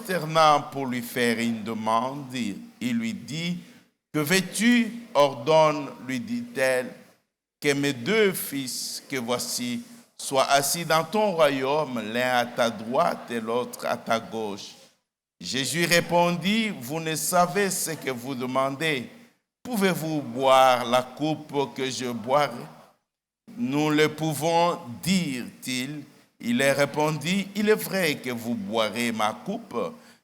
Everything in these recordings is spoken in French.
prosternant pour lui faire une demande, il lui dit, « Que veux-tu? Ordonne, lui dit-elle, que mes 2 fils que voici soient assis dans ton royaume, l'un à ta droite et l'autre à ta gauche. » Jésus répondit, « Vous ne savez ce que vous demandez. Pouvez-vous boire la coupe que je boirai? » Nous le pouvons, dirent-ils. Il leur répondit, « Il est vrai que vous boirez ma coupe,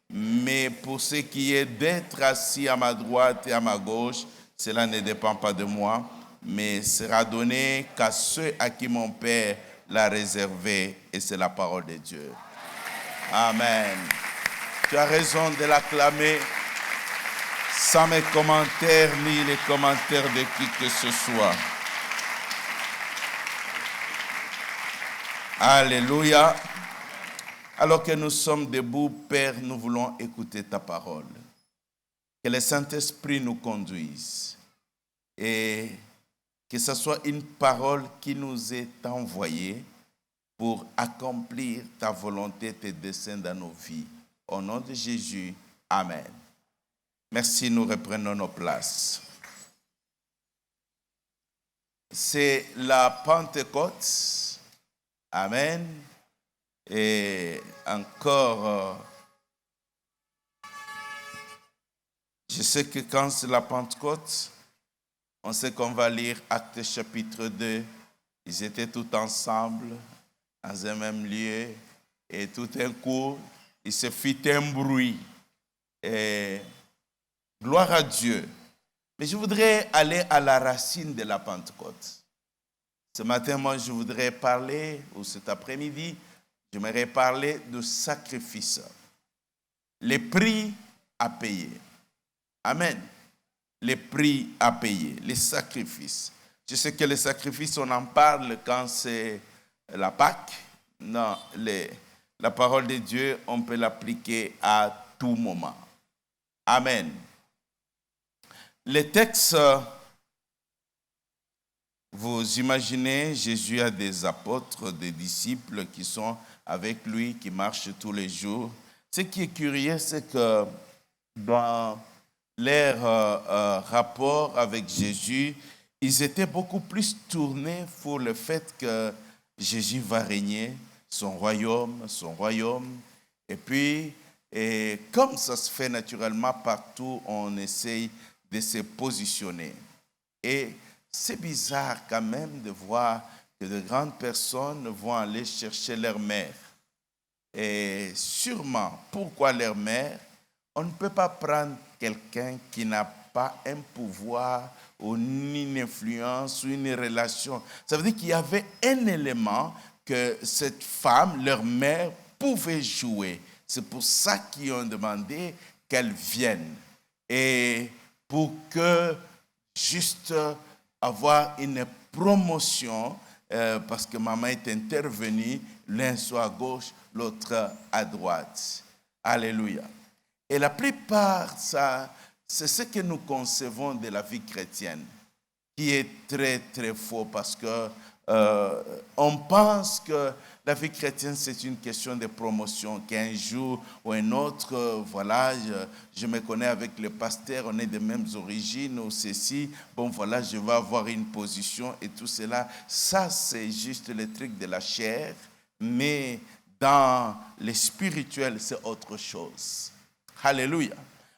mais pour ce qui est d'être assis à ma droite et à ma gauche, cela ne dépend pas de moi, mais sera donné qu'à ceux à qui mon Père l'a réservé. » Et c'est la parole de Dieu. Amen. Tu as raison de l'acclamer sans mes commentaires ni les commentaires de qui que ce soit. Alléluia. Alors que nous sommes debout, Père, nous voulons écouter ta parole. Que le Saint-Esprit nous conduise et que ce soit une parole qui nous est envoyée pour accomplir ta volonté, tes desseins dans nos vies. Au nom de Jésus, Amen. Merci, nous reprenons nos places. C'est la Pentecôte. Amen. Et encore, je sais que quand c'est la Pentecôte, on sait qu'on va lire Actes chapitre 2. Ils étaient tous ensemble, dans un même lieu, et tout d'un coup, il se fit un bruit. Et gloire à Dieu. Mais je voudrais aller à la racine de la Pentecôte. Ce matin, moi, je voudrais parler, ou cet après-midi, j'aimerais parler de sacrifice. Les prix à payer. Amen. Les prix à payer, les sacrifices. Je sais que les sacrifices, on en parle quand c'est la Pâque. Non, la parole de Dieu, on peut l'appliquer à tout moment. Amen. Les textes, vous imaginez, Jésus a des apôtres, des disciples qui sont avec lui, qui marchent tous les jours. Ce qui est curieux, c'est que dans leur rapport avec Jésus, ils étaient beaucoup plus tournés pour le fait que Jésus va régner, son royaume. Et puis, comme ça se fait naturellement partout, on essaye de se positionner. Et c'est bizarre quand même de voir que de grandes personnes vont aller chercher leur mère. Et sûrement, pourquoi leur mère? On ne peut pas prendre quelqu'un qui n'a pas un pouvoir ou une influence ou une relation. Ça veut dire qu'il y avait un élément que cette femme, leur mère, pouvait jouer. C'est pour ça qu'ils ont demandé qu'elle vienne. Et pour que juste avoir une promotion, parce que maman est intervenue, l'un soit à gauche, l'autre à droite. Alléluia. Et la plupart, ça, c'est ce que nous concevons de la vie chrétienne, qui est très, très faux, parce que on pense que la vie chrétienne, c'est une question de promotion, qu'un jour ou un autre, voilà, je me connais avec le pasteur, on est des mêmes origines, ou ceci, bon voilà, je vais avoir une position et tout cela. Ça, c'est juste le truc de la chair, mais dans le spirituel, c'est autre chose. Alléluia.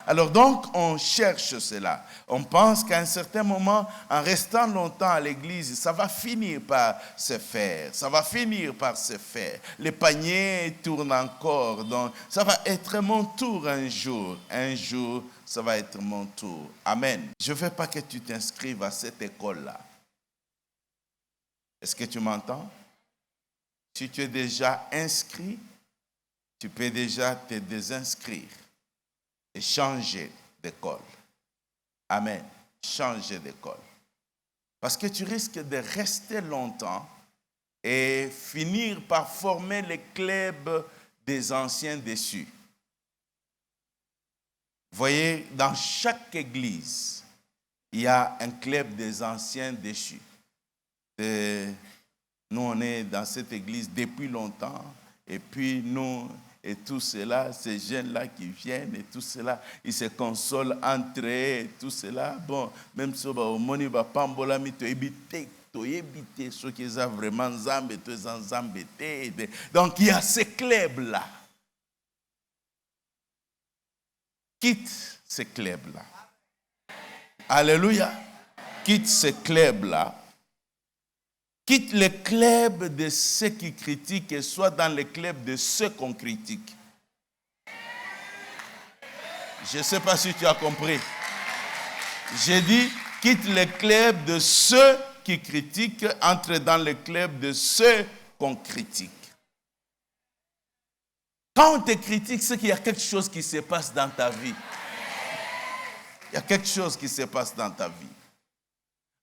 Alors donc, on cherche cela. On pense qu'à un certain moment, en restant longtemps à l'église, ça va finir par se faire. Ça va finir par se faire. Les paniers tournent encore. Donc, ça va être mon tour un jour. Un jour, ça va être mon tour. Amen. Je ne veux pas que tu t'inscrives à cette école-là. Est-ce que tu m'entends? Si tu es déjà inscrit, tu peux déjà te désinscrire et changer d'école. Amen. Changer d'école. Parce que tu risques de rester longtemps et finir par former les clubs des anciens déçus. Vous voyez, dans chaque église, il y a un club des anciens déchus. Nous, on est dans cette église depuis longtemps. Et puis, nous, et tout cela, ces jeunes-là qui viennent et tout cela, ils se consolent entre eux et tout cela. Bon, même si au moni va pambola mi to ebite ceux qui ont vraiment zambé, tous en zambété. Donc il y a ces clubs-là. Quitte ces clubs-là. Alléluia. Quitte ces clubs-là. Quitte le club de ceux qui critiquent et soit dans le club de ceux qu'on critique. Je ne sais pas si tu as compris. J'ai dit, quitte le club de ceux qui critiquent, entre dans le club de ceux qu'on critique. Quand on te critique, c'est qu'il y a quelque chose qui se passe dans ta vie. Il y a quelque chose qui se passe dans ta vie.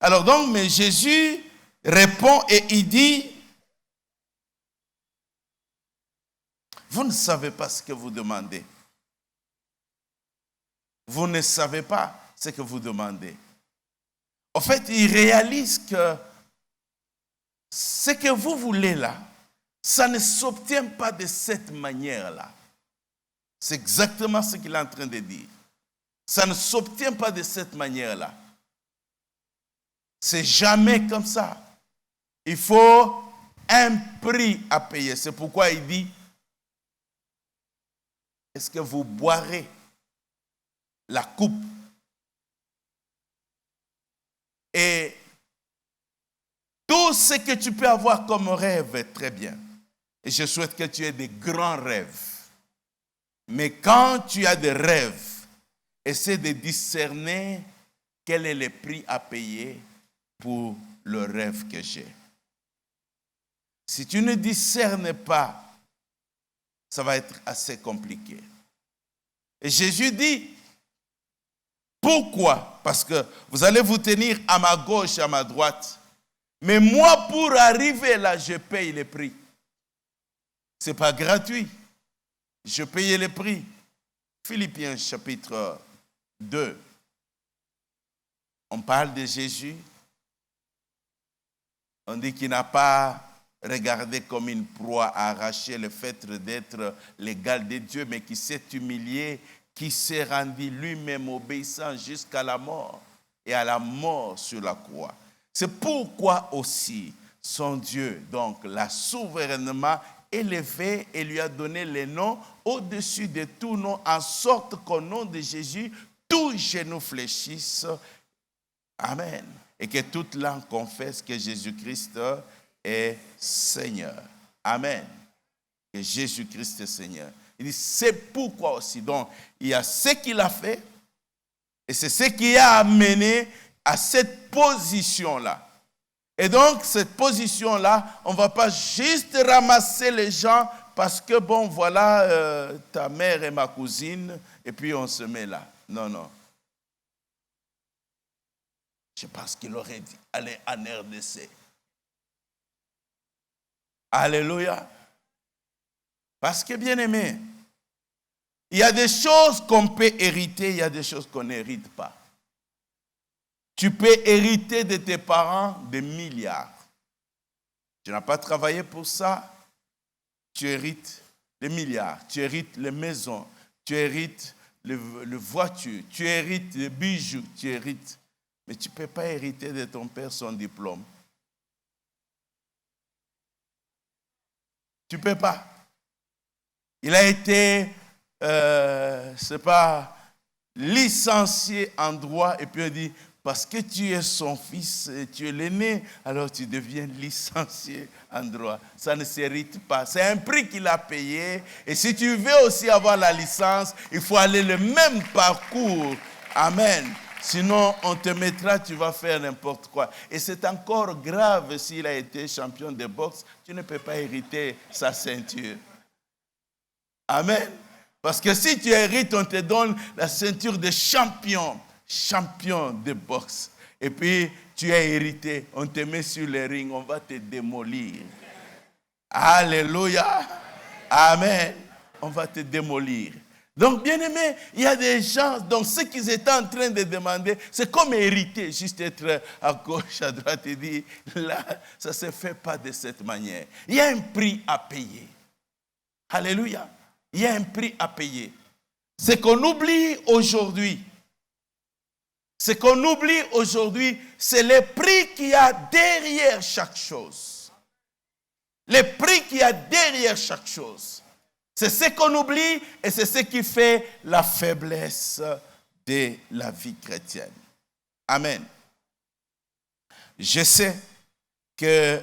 Alors donc, mais Jésus répond et il dit, vous ne savez pas ce que vous demandez. Vous ne savez pas ce que vous demandez. En fait, il réalise que ce que vous voulez là, ça ne s'obtient pas de cette manière-là. C'est exactement ce qu'il est en train de dire. Ça ne s'obtient pas de cette manière-là. C'est jamais comme ça. Il faut un prix à payer. C'est pourquoi il dit, est-ce que vous boirez la coupe? Et tout ce que tu peux avoir comme rêve est très bien. Et je souhaite que tu aies des grands rêves. Mais quand tu as des rêves, essaie de discerner quel est le prix à payer pour le rêve que j'ai. Si tu ne discernes pas, ça va être assez compliqué. Et Jésus dit, pourquoi? Parce que vous allez vous tenir à ma gauche, à ma droite. Mais moi, pour arriver là, je paye le prix. Ce n'est pas gratuit. Je paye le prix. Philippiens chapitre 2. On parle de Jésus. On dit qu'il n'a pas regardé comme une proie à arracher le fait d'être l'égal de Dieu, mais qui s'est humilié, qui s'est rendu lui-même obéissant jusqu'à la mort, et à la mort sur la croix. C'est pourquoi aussi son Dieu, donc, l'a souverainement élevé et lui a donné le nom au-dessus de tout nom, en sorte qu'au nom de Jésus, tout genou fléchisse. Amen. Et que toute langue confesse que Jésus-Christ est Seigneur. Amen. Que Jésus-Christ est Seigneur. Il dit, c'est pourquoi aussi. Donc, il y a ce qu'il a fait, et c'est ce qui a amené à cette position-là. Et donc, cette position-là, on ne va pas juste ramasser les gens parce que, bon, voilà, ta mère est ma cousine, et puis on se met là. Non, non. Je pense qu'il aurait dit, allez en RDC. Alléluia. Parce que, bien aimé, il y a des choses qu'on peut hériter, il y a des choses qu'on n'hérite pas. Tu peux hériter de tes parents des milliards. Tu n'as pas travaillé pour ça, tu hérites les milliards, tu hérites les maisons, tu hérites les voitures, tu hérites les bijoux, tu hérites. Mais tu ne peux pas hériter de ton père son diplôme. Tu ne peux pas. Il a été, licencié en droit et puis on dit, parce que tu es son fils, tu es l'aîné, alors tu deviens licencié en droit. Ça ne s'hérite pas. C'est un prix qu'il a payé. Et si tu veux aussi avoir la licence, il faut aller le même parcours. Amen. Sinon, on te mettra, tu vas faire n'importe quoi. Et c'est encore grave s'il a été champion de boxe. Tu ne peux pas hériter sa ceinture. Amen. Parce que si tu hérites, on te donne la ceinture de champion de boxe. Et puis, tu as hérité, on te met sur le ring, on va te démolir. Alléluia. Amen. On va te démolir. Donc, bien aimé, il y a des gens, donc ce qu'ils étaient en train de demander, c'est comme hériter, juste être à gauche, à droite, et dire, là, ça ne se fait pas de cette manière. Il y a un prix à payer. Alléluia. Il y a un prix à payer. Ce qu'on oublie aujourd'hui, c'est le prix qu'il y a derrière chaque chose. Le prix qu'il y a derrière chaque chose. C'est ce qu'on oublie et c'est ce qui fait la faiblesse de la vie chrétienne. Amen. Je sais que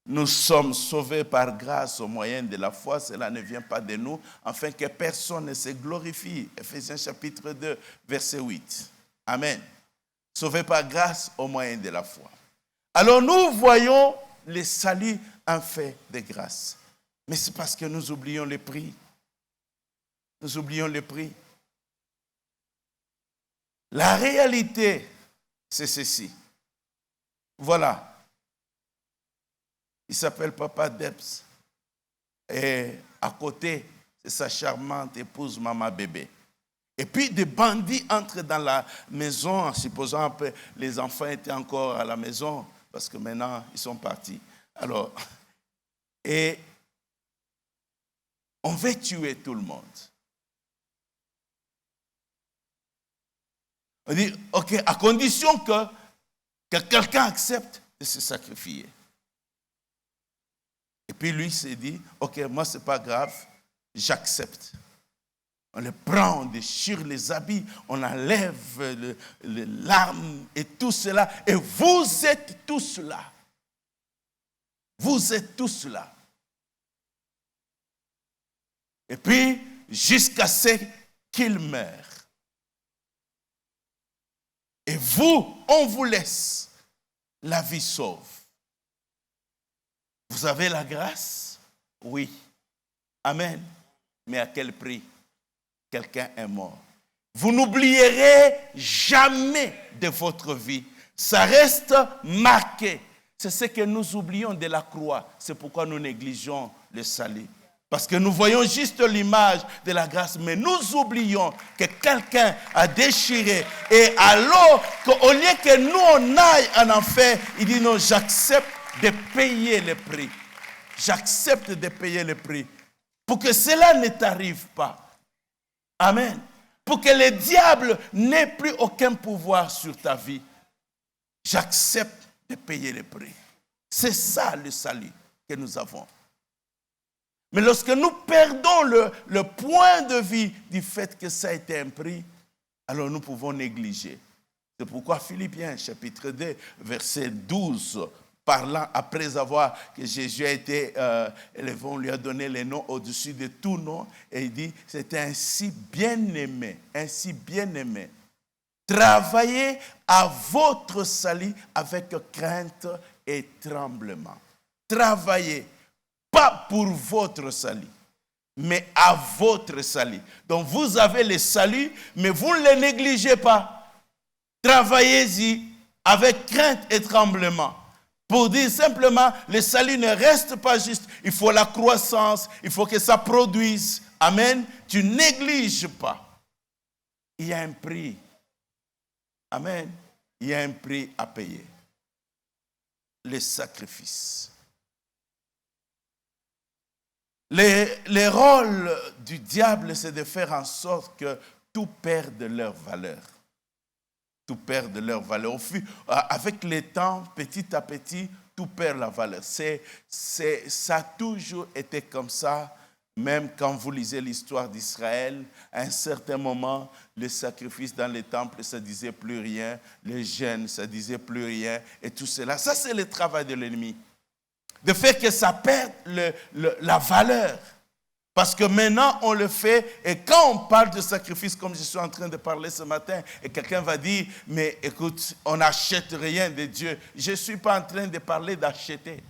nous sommes sauvés par grâce au moyen de la foi. Cela ne vient pas de nous, afin que personne ne se glorifie. Ephésiens chapitre 2, verset 8. Amen. Sauvés par grâce au moyen de la foi. Alors nous voyons le salut en fait de grâce. Mais c'est parce que nous oublions le prix. Nous oublions le prix. La réalité, c'est ceci. Voilà. Il s'appelle Papa Debs. Et à côté, c'est sa charmante épouse, Maman Bébé. Et puis des bandits entrent dans la maison, en supposant que les enfants étaient encore à la maison, parce que maintenant, ils sont partis. Alors, et on veut tuer tout le monde. On dit, ok, à condition que quelqu'un accepte de se sacrifier. Et puis lui s'est dit, ok, moi c'est pas grave, j'accepte. On le prend, on déchire les habits, on enlève l'arme et tout cela. Et vous êtes tous là. Vous êtes tous là. Et puis, jusqu'à ce qu'il meure. Et vous, on vous laisse la vie sauve. Vous avez la grâce? Oui. Amen. Mais à quel prix? Quelqu'un est mort. Vous n'oublierez jamais de votre vie. Ça reste marqué. C'est ce que nous oublions de la croix. C'est pourquoi nous négligeons le salut. Parce que nous voyons juste l'image de la grâce, mais nous oublions que quelqu'un a déchiré. Et alors, au lieu que nous on aille en enfer, il dit non, j'accepte de payer le prix. J'accepte de payer le prix. Pour que cela ne t'arrive pas. Amen. Pour que le diable n'ait plus aucun pouvoir sur ta vie. J'accepte de payer le prix. C'est ça le salut que nous avons. Mais lorsque nous perdons le point de vue du fait que ça a été un prix, alors nous pouvons négliger. C'est pourquoi Philippiens chapitre 2, verset 12, parlant après avoir que Jésus a été élevé, on lui a donné les noms au-dessus de tout nom, et il dit, c'était ainsi bien-aimé, travaillez à votre salut avec crainte et tremblement. Travaillez. Pas pour votre salut, mais à votre salut. Donc vous avez le salut, mais vous ne le négligez pas. Travaillez-y avec crainte et tremblement. Pour dire simplement, le salut ne reste pas juste. Il faut la croissance, il faut que ça produise. Amen. Tu négliges pas. Il y a un prix. Amen. Il y a un prix à payer. Le sacrifice. Le rôle du diable, c'est de faire en sorte que tout perde leur valeur. Tout perd de leur valeur. Avec le temps, petit à petit, tout perd la valeur. Ça a toujours été comme ça, même quand vous lisez l'histoire d'Israël. À un certain moment, le sacrifice dans les temples, ça ne disait plus rien. Les jeûnes, ça ne disait plus rien. Et tout cela, ça c'est le travail de l'ennemi. De fait que ça perd la valeur. Parce que maintenant, on le fait, et quand on parle de sacrifice, comme je suis en train de parler ce matin, et quelqu'un va dire, mais écoute, on n'achète rien de Dieu. Je ne suis pas en train de parler d'acheter.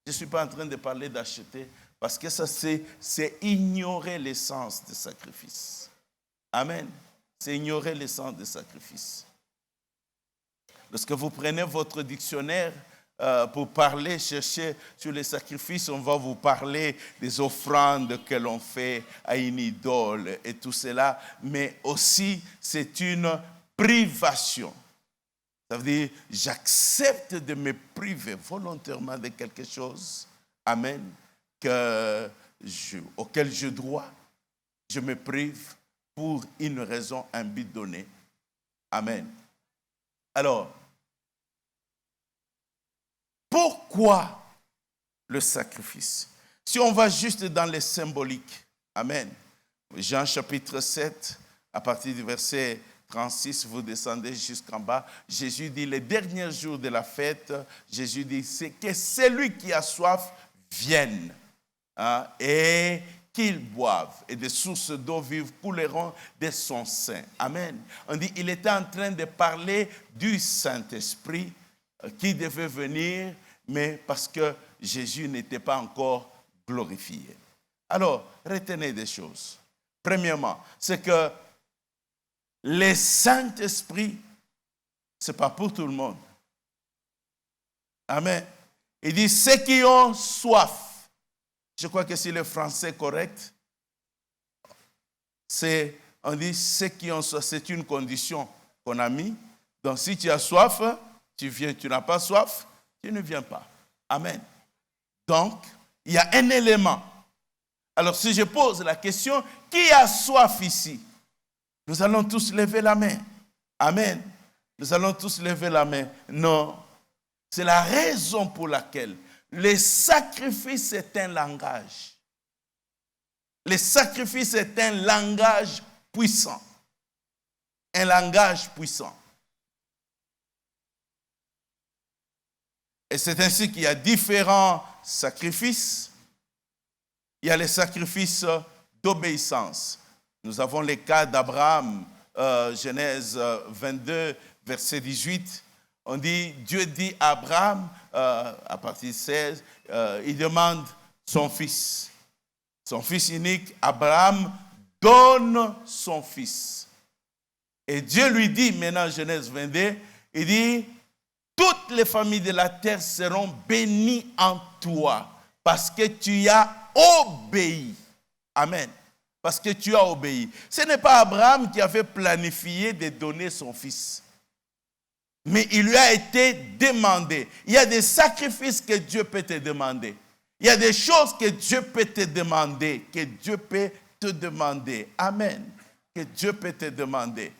Je ne suis pas en train de parler d'acheter, parce que ça, c'est ignorer l'essence du sacrifice. Amen. C'est ignorer l'essence du sacrifice. Lorsque vous prenez votre dictionnaire, pour parler, chercher sur les sacrifices, on va vous parler des offrandes que l'on fait à une idole et tout cela, mais aussi c'est une privation. Ça veut dire, j'accepte de me priver volontairement de quelque chose, amen, que auquel je dois, je me prive pour une raison, un but donné. Amen. Alors, pourquoi le sacrifice? Si on va juste dans les symboliques, amen. Jean chapitre 7, à partir du verset 36, vous descendez jusqu'en bas. Jésus dit, les derniers jours de la fête, Jésus dit, c'est que celui qui a soif vienne et qu'il boive. Et des sources d'eau vive couleront de son sein. Amen. On dit, il était en train de parler du Saint-Esprit qui devait venir, mais parce que Jésus n'était pas encore glorifié. Alors, retenez des choses. Premièrement, c'est que le Saint-Esprit, ce n'est pas pour tout le monde. Amen. Il dit, ceux qui ont soif. Je crois que c'est le français correct. On dit, ceux qui ont soif, c'est une condition qu'on a mis. Donc, si tu as soif, tu viens. Tu n'as pas soif, tu ne viens pas. Amen. Donc, il y a un élément. Alors, si je pose la question, qui a soif ici? Nous allons tous lever la main. Amen. Nous allons tous lever la main. Non. C'est la raison pour laquelle le sacrifice est un langage. Le sacrifice est un langage puissant. Un langage puissant. Et c'est ainsi qu'il y a différents sacrifices. Il y a les sacrifices d'obéissance. Nous avons les cas d'Abraham, Genèse 22, verset 18. On dit, Dieu dit à Abraham, à partir de 16, il demande son fils unique. Abraham donne son fils. Et Dieu lui dit, maintenant, Genèse 22, il dit, toutes les familles de la terre seront bénies en toi, parce que tu as obéi. Amen. Parce que tu as obéi. Ce n'est pas Abraham qui avait planifié de donner son fils. Mais il lui a été demandé. Il y a des sacrifices que Dieu peut te demander. Il y a des choses que Dieu peut te demander. Que Dieu peut te demander. Amen. Que Dieu peut te demander.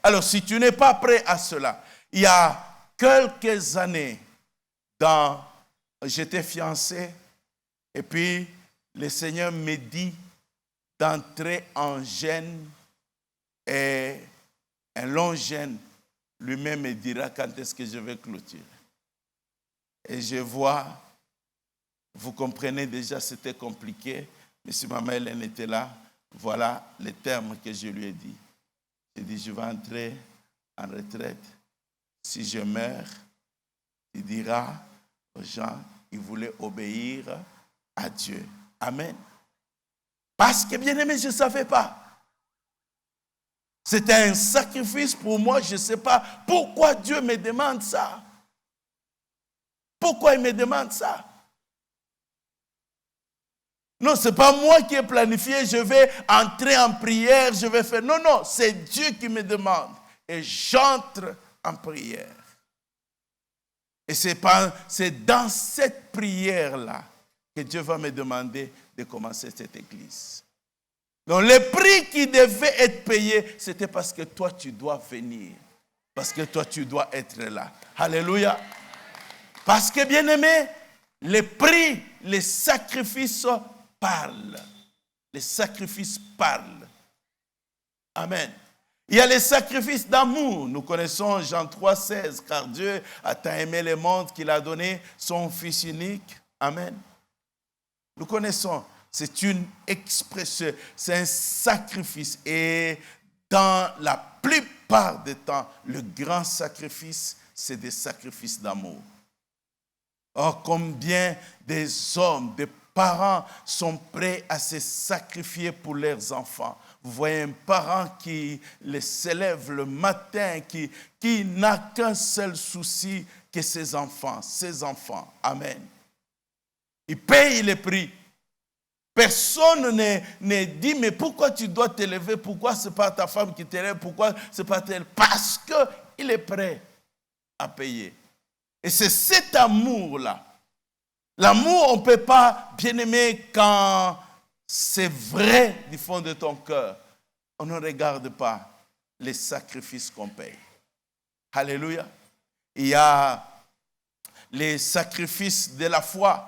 Alors, si tu n'es pas prêt à cela, il y a quelques années, j'étais fiancé, et puis le Seigneur me dit d'entrer en jeûne, et un long jeûne, lui-même me dira quand est-ce que je vais clôturer. Et je vois, vous comprenez déjà, c'était compliqué, mais si maman Hélène était là, voilà les termes que je lui ai dit. J'ai dit, je vais entrer en retraite. Si je meurs, il dira aux gens, il voulait obéir à Dieu. Amen. Parce que, bien aimé, je ne savais pas. C'était un sacrifice pour moi, je ne sais pas pourquoi Dieu me demande ça. Pourquoi il me demande ça? Non, ce n'est pas moi qui ai planifié, je vais entrer en prière, je vais faire. Non, non, c'est Dieu qui me demande. Et j'entre en prière. Et c'est dans cette prière-là que Dieu va me demander de commencer cette église. Donc le prix qui devait être payé, c'était parce que toi tu dois venir. Parce que toi tu dois être là. Alléluia. Parce que bien aimé, les prix, les sacrifices parlent. Les sacrifices parlent. Amen. Il y a les sacrifices d'amour. Nous connaissons Jean 3,16, car Dieu a tant aimé le monde qu'il a donné son Fils unique. Amen. Nous connaissons. C'est une expression, c'est un sacrifice. Et dans la plupart des temps, le grand sacrifice, c'est des sacrifices d'amour. Or, combien des hommes, des parents sont prêts à se sacrifier pour leurs enfants. Vous voyez un parent qui se lève le matin, qui n'a qu'un seul souci que ses enfants. Amen. Il paye le prix. Personne ne dit, mais pourquoi tu dois t'élever? Pourquoi ce n'est pas ta femme qui t'élève? Pourquoi ce n'est pas elle? Parce qu'il est prêt à payer. Et c'est cet amour-là, L'amour, on ne peut pas bien aimer quand c'est vrai du fond de ton cœur. On ne regarde pas les sacrifices qu'on paye. Alléluia. Il y a les sacrifices de la foi.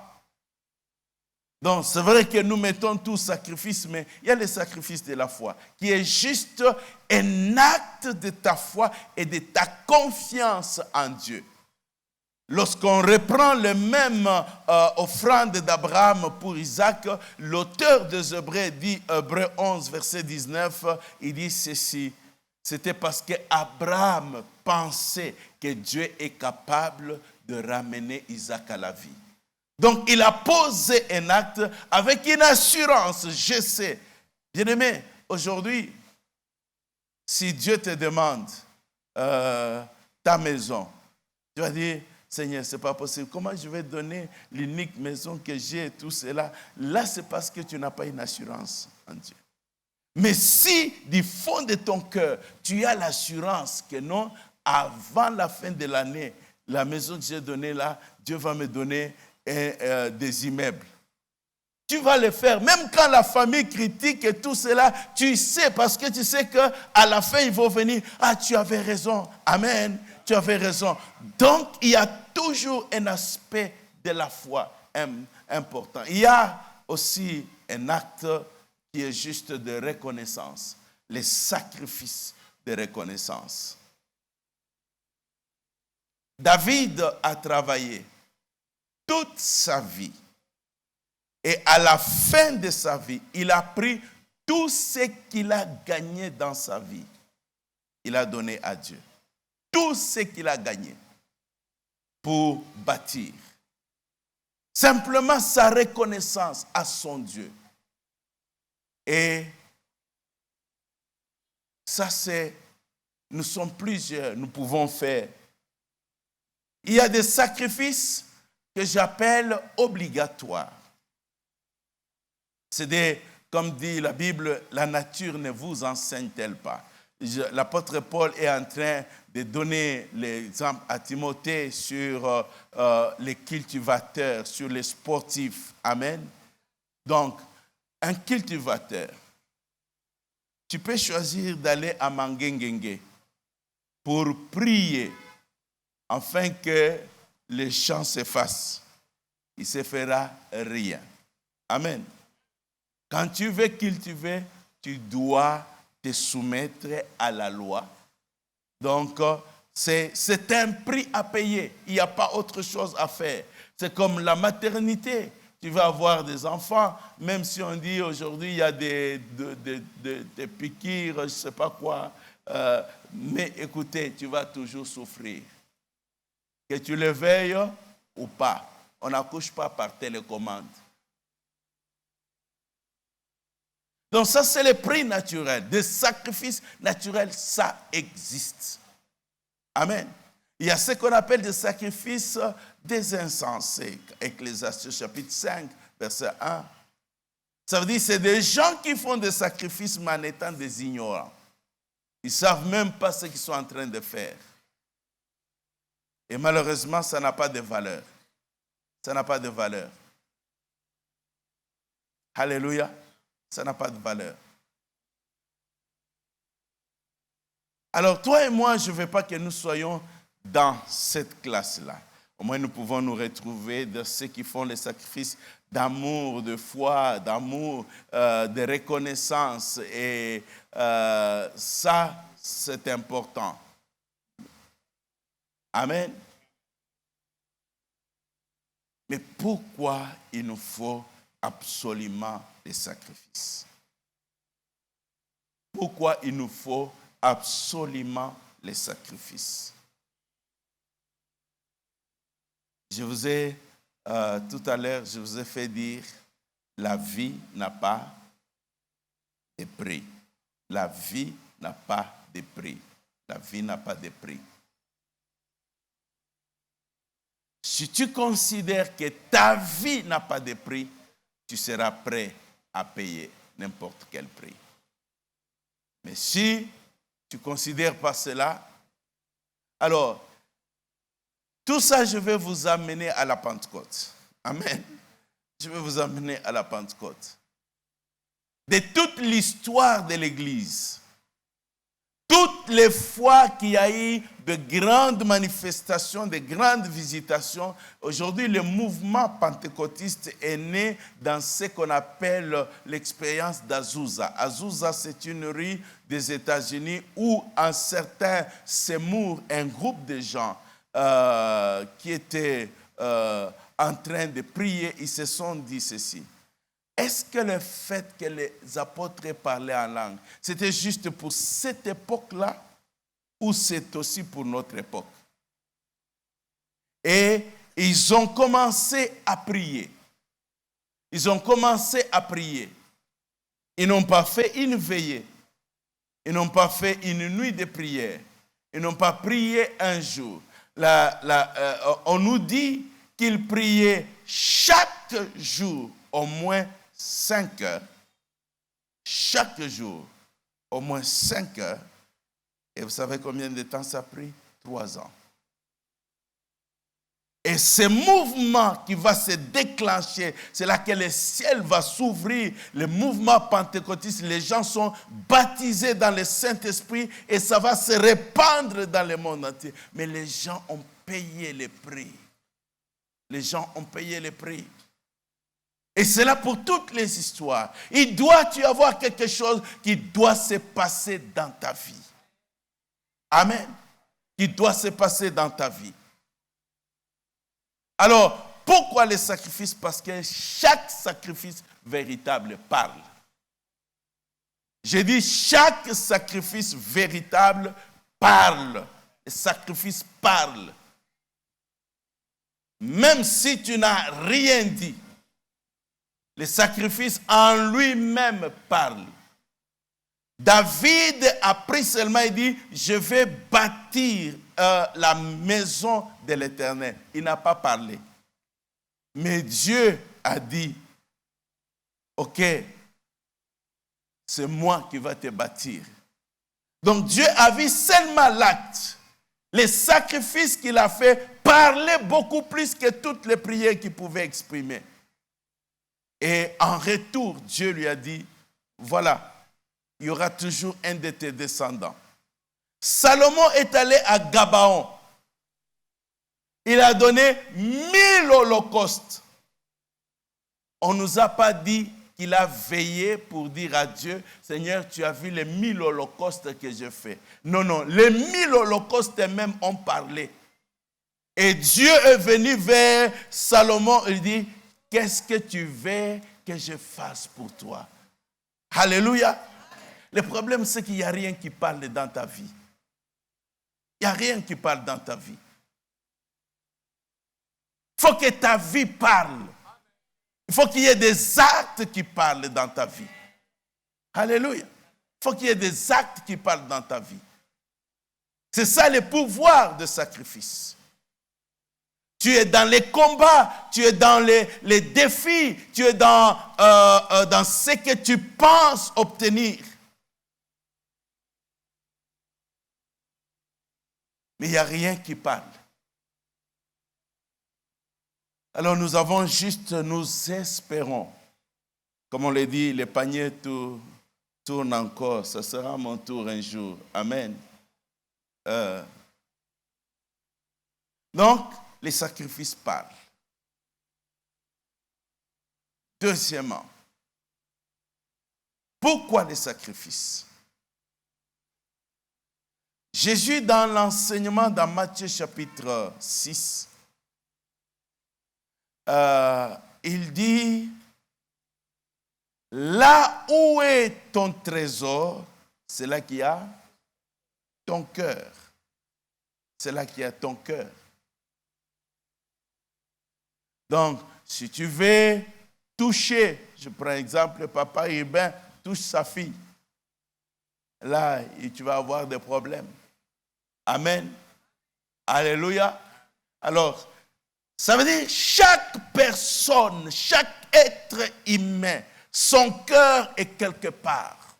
Donc, c'est vrai que nous mettons tout sacrifice, mais il y a le sacrifice de la foi, qui est juste un acte de ta foi et de ta confiance en Dieu. Lorsqu'on reprend le même offrande d'Abraham pour Isaac, l'auteur des Hébreux dit, Hébreux 11, verset 19, il dit ceci. C'était parce qu'Abraham pensait que Dieu est capable de ramener Isaac à la vie. Donc, il a posé un acte avec une assurance, je sais. Bien-aimé, aujourd'hui, si Dieu te demande ta maison, tu vas dire, Seigneur, ce n'est pas possible. Comment je vais donner l'unique maison que j'ai, tout cela? Là, c'est parce que tu n'as pas une assurance en Dieu. Mais si, du fond de ton cœur, tu as l'assurance que non, avant la fin de l'année, la maison que j'ai donnée là, Dieu va me donner des immeubles. Tu vas le faire, même quand la famille critique et tout cela, tu sais, parce que tu sais qu'à la fin, ils vont venir, ah, tu avais raison, amen, tu avais raison. Donc, il y a toujours un aspect de la foi important. Il y a aussi un acte qui est juste de reconnaissance, les sacrifices de reconnaissance. David a travaillé toute sa vie. Et à la fin de sa vie, il a pris tout ce qu'il a gagné dans sa vie. Il a donné à Dieu. Tout ce qu'il a gagné pour bâtir. Simplement sa reconnaissance à son Dieu. Et ça, nous sommes plusieurs, nous pouvons faire. Il y a des sacrifices que j'appelle obligatoires. C'est comme dit la Bible, la nature ne vous enseigne-t-elle pas? L'apôtre Paul est en train de donner l'exemple à Timothée sur les cultivateurs, sur les sportifs. Amen. Donc, un cultivateur, tu peux choisir d'aller à Mangengenge pour prier afin que les champs s'effacent. Il ne se fera rien. Amen. Quand tu veux cultiver, tu dois te soumettre à la loi. Donc, c'est un prix à payer. Il n'y a pas autre chose à faire. C'est comme la maternité. Tu vas avoir des enfants, même si on dit aujourd'hui il y a des piqûres, je ne sais pas quoi. Mais écoutez, tu vas toujours souffrir. Que tu le veuilles ou pas. On n'accouche pas par télécommande. Donc ça, c'est le prix naturel. Des sacrifices naturels, ça existe. Amen. Il y a ce qu'on appelle des sacrifices des insensés. Ecclésiastes chapitre 5, verset 1. Ça veut dire que c'est des gens qui font des sacrifices mais en étant des ignorants. Ils ne savent même pas ce qu'ils sont en train de faire. Et malheureusement, ça n'a pas de valeur. Ça n'a pas de valeur. Alléluia. Ça n'a pas de valeur. Alors, toi et moi, je ne veux pas que nous soyons dans cette classe-là. Au moins, nous pouvons nous retrouver de ceux qui font les sacrifices d'amour, de foi, d'amour, de reconnaissance. Et ça, c'est important. Amen. Mais pourquoi il nous faut absolument des sacrifices? Pourquoi il nous faut absolument les sacrifices? Je vous ai, tout à l'heure, je vous ai fait dire, la vie n'a pas de prix. La vie n'a pas de prix. La vie n'a pas de prix. Si tu considères que ta vie n'a pas de prix, tu seras prêt à payer n'importe quel prix. Mais si tu ne considères pas cela, alors, tout ça, je vais vous amener à la Pentecôte. Amen. Je vais vous emmener à la Pentecôte. De toute l'histoire de l'Église, toutes les fois qu'il y a eu de grandes manifestations, de grandes visitations, aujourd'hui le mouvement pentecôtiste est né dans ce qu'on appelle l'expérience d'Azusa. Azusa, c'est une rue des États-Unis où un certain Seymour, un groupe de gens qui étaient en train de prier, ils se sont dit ceci. Est-ce que le fait que les apôtres parlaient en langue, c'était juste pour cette époque-là ou c'est aussi pour notre époque? Et ils ont commencé à prier. Ils ont commencé à prier. Ils n'ont pas fait une veillée. Ils n'ont pas fait une nuit de prière. Ils n'ont pas prié un jour. On nous dit qu'ils priaient chaque jour au moins 5 heures, chaque jour, au moins 5 heures. Et vous savez combien de temps ça a pris? 3 ans. Et ce mouvement qui va se déclencher, c'est là que le ciel va s'ouvrir, le mouvement pentecôtiste, les gens sont baptisés dans le Saint-Esprit et ça va se répandre dans le monde entier. Mais les gens ont payé le prix. Les gens ont payé le prix. Et c'est là pour toutes les histoires. Il doit y avoir quelque chose qui doit se passer dans ta vie. Amen. Qui doit se passer dans ta vie. Alors, pourquoi les sacrifices? Parce que chaque sacrifice véritable parle. J'ai dit chaque sacrifice véritable parle. Le sacrifice parle. Même si tu n'as rien dit, le sacrifice en lui-même parle. David a pris seulement, il dit, je vais bâtir la maison de l'Éternel. Il n'a pas parlé. Mais Dieu a dit, ok, c'est moi qui vais te bâtir. Donc Dieu a vu seulement l'acte. Les sacrifices qu'il a fait parlaient beaucoup plus que toutes les prières qu'il pouvait exprimer. Et en retour, Dieu lui a dit, voilà, il y aura toujours un de tes descendants. Salomon est allé à Gabaon. Il a donné 1000 holocaustes. On ne nous a pas dit qu'il a veillé pour dire à Dieu, Seigneur, tu as vu les 1000 holocaustes que je fais. Non, non, les 1000 holocaustes même ont parlé. Et Dieu est venu vers Salomon et dit, qu'est-ce que tu veux que je fasse pour toi? Alléluia. Le problème, c'est qu'il n'y a rien qui parle dans ta vie. Il n'y a rien qui parle dans ta vie. Il faut que ta vie parle. Il faut qu'il y ait des actes qui parlent dans ta vie. Alléluia. Il faut qu'il y ait des actes qui parlent dans ta vie. C'est ça le pouvoir de sacrifice. Tu es dans les combats, tu es dans les défis, tu es dans ce que tu penses obtenir. Mais il n'y a rien qui parle. Alors nous avons juste, nous espérons. Comme on l'a dit, les paniers tournent encore. Ce sera mon tour un jour. Amen. Donc, les sacrifices parlent. Deuxièmement, pourquoi les sacrifices? Jésus, dans l'enseignement dans Matthieu chapitre 6, il dit, là où est ton trésor, c'est là qu'il y a ton cœur. C'est là qu'il y a ton cœur. Donc, si tu veux toucher, je prends exemple, papa urbain touche sa fille, là, tu vas avoir des problèmes. Amen. Alléluia. Alors, ça veut dire chaque personne, chaque être humain, son cœur est quelque part.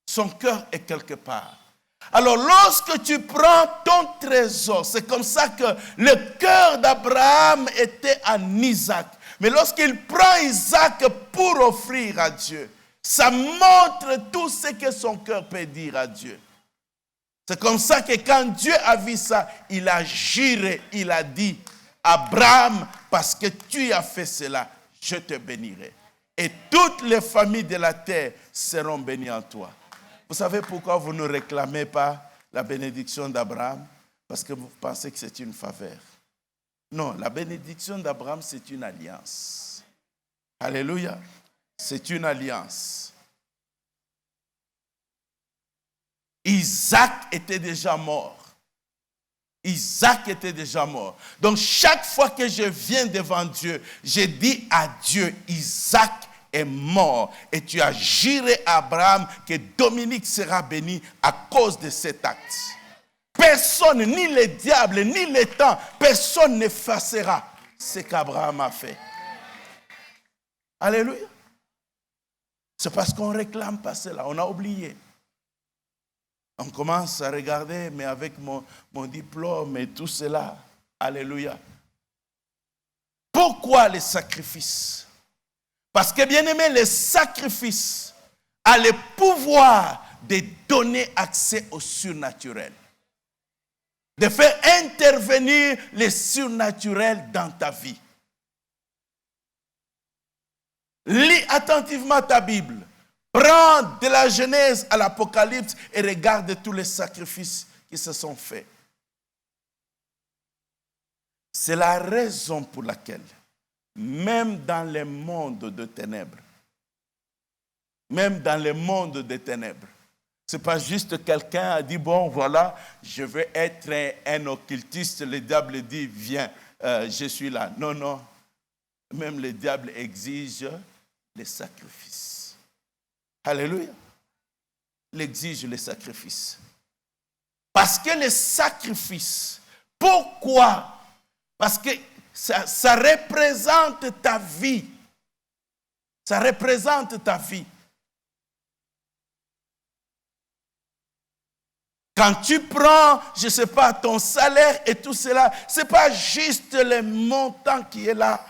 Son cœur est quelque part. Alors, lorsque tu prends ton trésor, c'est comme ça que le cœur d'Abraham était en Isaac. Mais lorsqu'il prend Isaac pour offrir à Dieu, ça montre tout ce que son cœur peut dire à Dieu. C'est comme ça que quand Dieu a vu ça, il a juré, il a dit, Abraham, parce que tu as fait cela, je te bénirai. Et toutes les familles de la terre seront bénies en toi. Vous savez pourquoi vous ne réclamez pas la bénédiction d'Abraham? Parce que vous pensez que c'est une faveur. Non, la bénédiction d'Abraham, c'est une alliance. Alléluia. C'est une alliance. Isaac était déjà mort. Isaac était déjà mort. Donc chaque fois que je viens devant Dieu, je dis à Dieu, Isaac est mort. Et tu as juré à Abraham que Dominique sera béni à cause de cet acte. Personne, ni le diable, ni le temps, personne n'effacera ce qu'Abraham a fait. Alléluia. C'est parce qu'on ne réclame pas cela, on a oublié. On commence à regarder, mais avec mon diplôme et tout cela. Alléluia. Pourquoi les sacrifices? Parce que, bien aimé, les sacrifices a le pouvoir de donner accès au surnaturel. De faire intervenir le surnaturel dans ta vie. Lis attentivement ta Bible. Prends de la Genèse à l'Apocalypse et regarde tous les sacrifices qui se sont faits. C'est la raison pour laquelle, même dans le monde de ténèbres, c'est pas juste quelqu'un a dit, bon voilà, je veux être un occultiste, le diable dit, viens, je suis là. Non, non, même le diable exige les sacrifices. Alléluia. Il exige les sacrifices. Parce que les sacrifices, pourquoi? Parce que ça représente ta vie. Ça représente ta vie. Quand tu prends, je ne sais pas, ton salaire et tout cela, ce n'est pas juste le montant qui est là.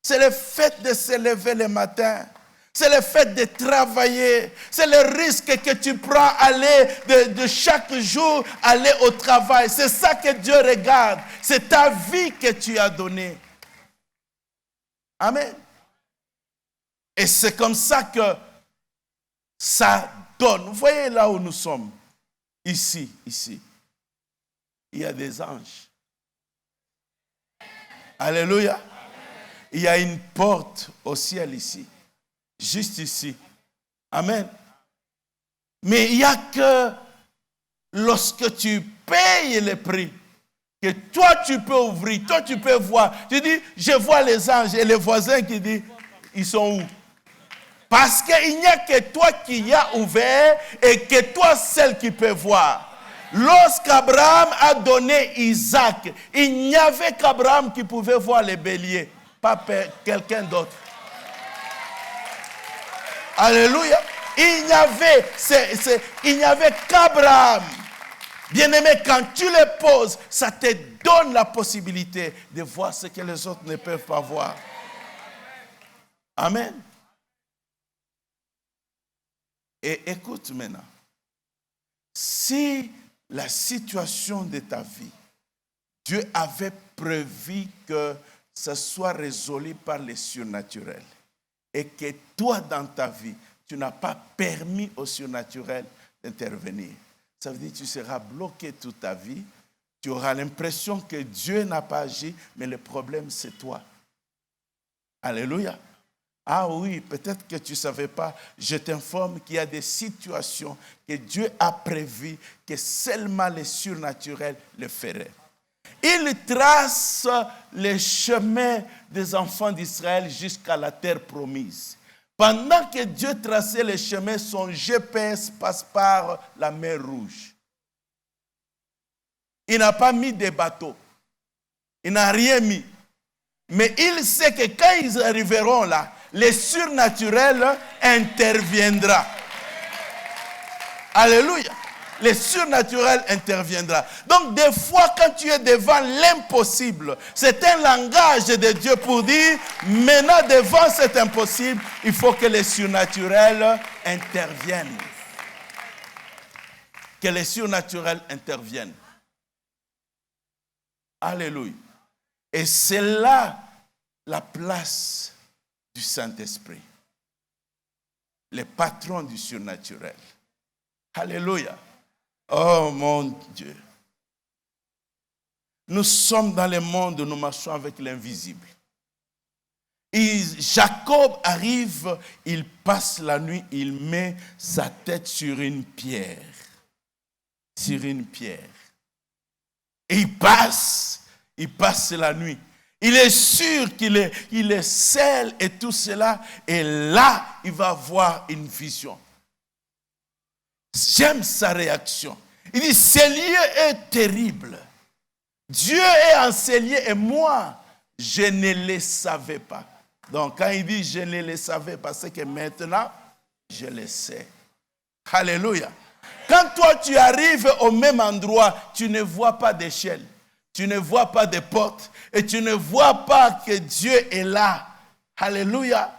C'est le fait de se lever le matin. C'est le fait de travailler. C'est le risque que tu prends aller de chaque jour aller au travail. C'est ça que Dieu regarde. C'est ta vie que tu as donnée. Amen. Et c'est comme ça que ça donne. Vous voyez là où nous sommes. Ici. Il y a des anges. Alléluia. Il y a une porte au ciel ici. Juste ici. Amen. Mais il n'y a que lorsque tu payes le prix, que toi tu peux ouvrir, toi tu peux voir. Tu dis, je vois les anges et les voisins qui disent, ils sont où? Parce qu'il n'y a que toi qui as ouvert et que toi seul qui peux voir. Lorsqu'Abraham a donné Isaac, il n'y avait qu'Abraham qui pouvait voir les béliers, pas quelqu'un d'autre. Alléluia. Il n'y avait qu'Abraham. Bien-aimé, quand tu les poses, ça te donne la possibilité de voir ce que les autres ne peuvent pas voir. Amen. Et écoute maintenant. Si la situation de ta vie, Dieu avait prévu que ça soit résolu par le surnaturel, et que toi, dans ta vie, tu n'as pas permis au surnaturel d'intervenir. Ça veut dire que tu seras bloqué toute ta vie. Tu auras l'impression que Dieu n'a pas agi, mais le problème, c'est toi. Alléluia. Ah oui, peut-être que tu ne savais pas. Je t'informe qu'il y a des situations que Dieu a prévues que seulement le surnaturel le ferait. Il trace les chemins des enfants d'Israël jusqu'à la terre promise. Pendant que Dieu traçait les chemins, son GPS passe par la mer Rouge. Il n'a pas mis des bateaux. Il n'a rien mis. Mais il sait que quand ils arriveront là, le surnaturel interviendra. Alléluia. le surnaturel interviendra. Donc des fois, quand tu es devant l'impossible, c'est un langage de Dieu pour dire, maintenant devant cet impossible, il faut que le surnaturel intervienne. Que le surnaturel intervienne. Alléluia. Et c'est là la place du Saint-Esprit. Le patron du surnaturel. Alléluia. Oh mon Dieu. Nous sommes dans le monde où nous marchons avec l'invisible. Et Jacob arrive, il passe la nuit, il met sa tête sur une pierre. Sur une pierre. Et il passe la nuit. Il est sûr qu'il est seul et tout cela. Et là, il va avoir une vision. J'aime sa réaction. Il dit, ce lieu est terrible. Dieu est en ces lieux et moi, je ne le savais pas. Donc, quand il dit, je ne le savais pas, c'est que maintenant, je le sais. Alléluia. Quand toi, tu arrives au même endroit, tu ne vois pas d'échelle, tu ne vois pas de porte, et tu ne vois pas que Dieu est là. Alléluia.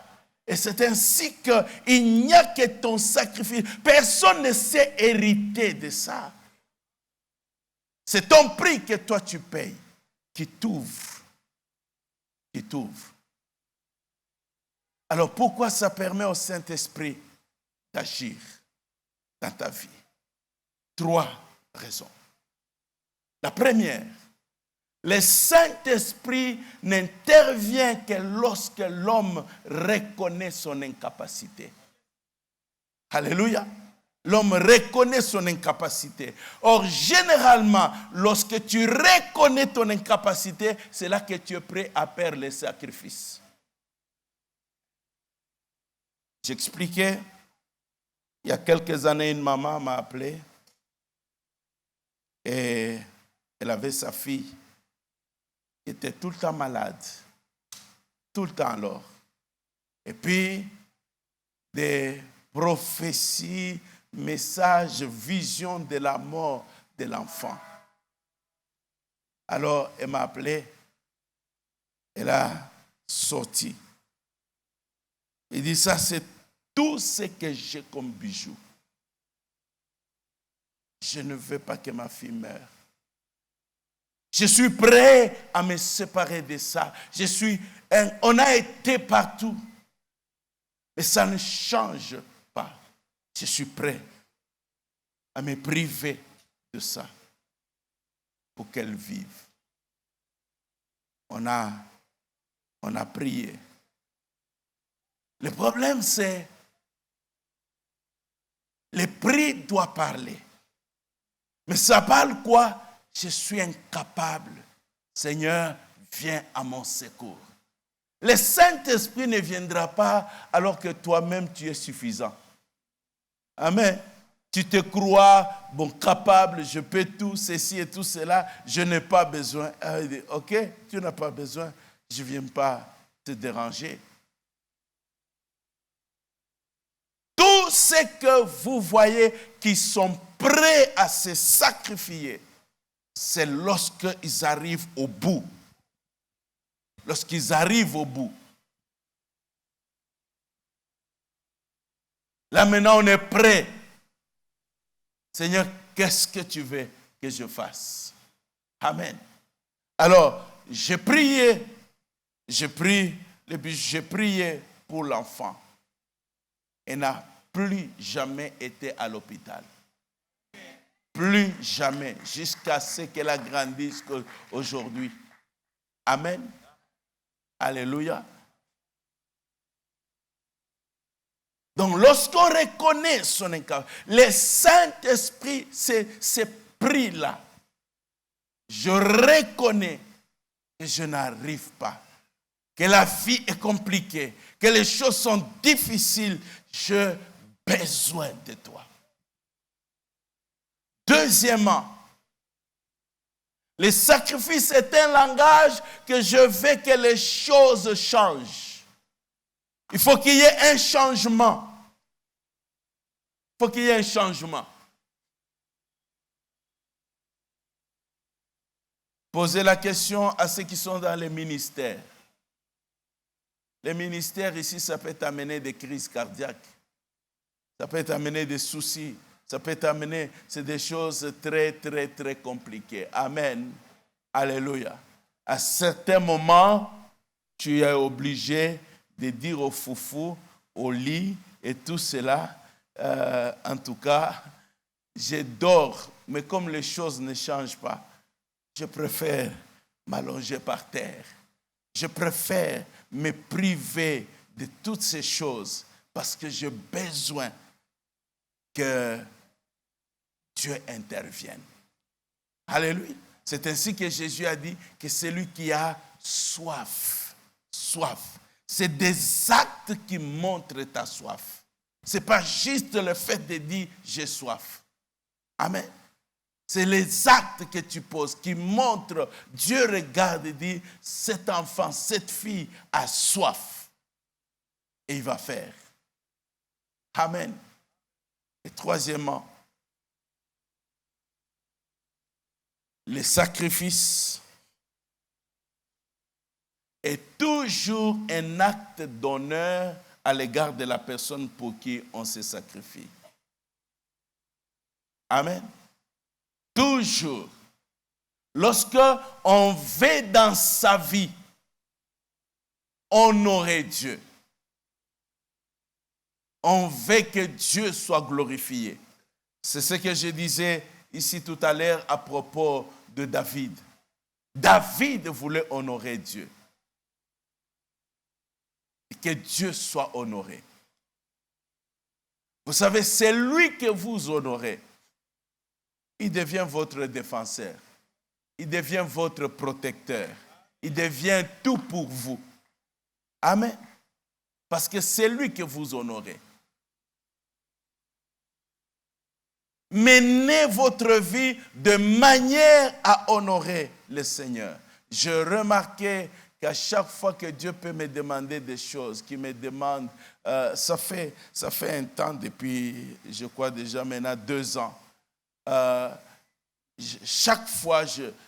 Et c'est ainsi qu'il n'y a que ton sacrifice. Personne ne sait hériter de ça. C'est ton prix que toi tu payes, qui t'ouvre. Qui t'ouvre. Alors pourquoi ça permet au Saint-Esprit d'agir dans ta vie? 3 raisons. La première, le Saint-Esprit n'intervient que lorsque l'homme reconnaît son incapacité. Alléluia. L'homme reconnaît son incapacité. Or, généralement, lorsque tu reconnais ton incapacité, c'est là que tu es prêt à faire les sacrifices. J'expliquais, il y a quelques années, une maman m'a appelé et elle avait sa fille qui était tout le temps malade. Tout le temps alors. Et puis, des prophéties, messages, visions de la mort de l'enfant. Alors, elle m'a appelé. Elle a sorti. Il dit, ça c'est tout ce que j'ai comme bijoux. Je ne veux pas que ma fille meure. Je suis prêt à me séparer de ça. On a été partout. Mais ça ne change pas. Je suis prêt à me priver de ça pour qu'elle vive. On a prié. Le problème, c'est le prix doit parler. Mais ça parle quoi? Je suis incapable. Seigneur, viens à mon secours. Le Saint-Esprit ne viendra pas alors que toi-même tu es suffisant. Amen. Tu te crois capable, je peux tout, ceci et tout cela, je n'ai pas besoin. Ok, tu n'as pas besoin, je ne viens pas te déranger. Tous ceux que vous voyez qui sont prêts à se sacrifier, c'est lorsqu'ils arrivent au bout. Lorsqu'ils arrivent au bout. Là maintenant on est prêt. Seigneur, qu'est-ce que tu veux que je fasse? Amen. Alors, j'ai prié pour l'enfant. Elle n'a plus jamais été à l'hôpital. Plus jamais, jusqu'à ce qu'elle a grandi aujourd'hui. Amen. Alléluia. Donc, lorsqu'on reconnaît son incapacité, le Saint-Esprit, ce prix-là, je reconnais que je n'arrive pas, que la vie est compliquée, que les choses sont difficiles, j'ai besoin de toi. Deuxièmement, le sacrifice est un langage que je veux que les choses changent. Il faut qu'il y ait un changement. Il faut qu'il y ait un changement. Posez la question à ceux qui sont dans les ministères. Les ministères ici, ça peut t'amener des crises cardiaques. Ça peut t'amener des soucis. Ça peut t'amener, c'est des choses très, très, très compliquées. Amen. Alléluia. À certains moments, tu es obligé de dire au foufou, au lit et tout cela. En tout cas, je dors, mais comme les choses ne changent pas, je préfère m'allonger par terre. Je préfère me priver de toutes ces choses parce que j'ai besoin que Dieu intervienne. Alléluia. C'est ainsi que Jésus a dit que celui qui a soif, c'est des actes qui montrent ta soif. Ce n'est pas juste le fait de dire j'ai soif. Amen. C'est les actes que tu poses qui montrent, Dieu regarde et dit, cet enfant, cette fille a soif. Et il va faire. Amen. Et troisièmement, le sacrifice est toujours un acte d'honneur à l'égard de la personne pour qui on se sacrifie. Amen. Toujours. Lorsque on veut dans sa vie honorer Dieu, on veut que Dieu soit glorifié. C'est ce que je disais ici tout à l'heure à propos de David. David voulait honorer Dieu. Et que Dieu soit honoré. Vous savez, c'est lui que vous honorez. Il devient votre défenseur. Il devient votre protecteur. Il devient tout pour vous. Amen. Parce que c'est lui que vous honorez. Menez votre vie de manière à honorer le Seigneur. Je remarquais qu'à chaque fois que Dieu peut me demander des choses, qu'il me demande, ça fait un temps depuis, je crois déjà maintenant 2 ans, chaque fois,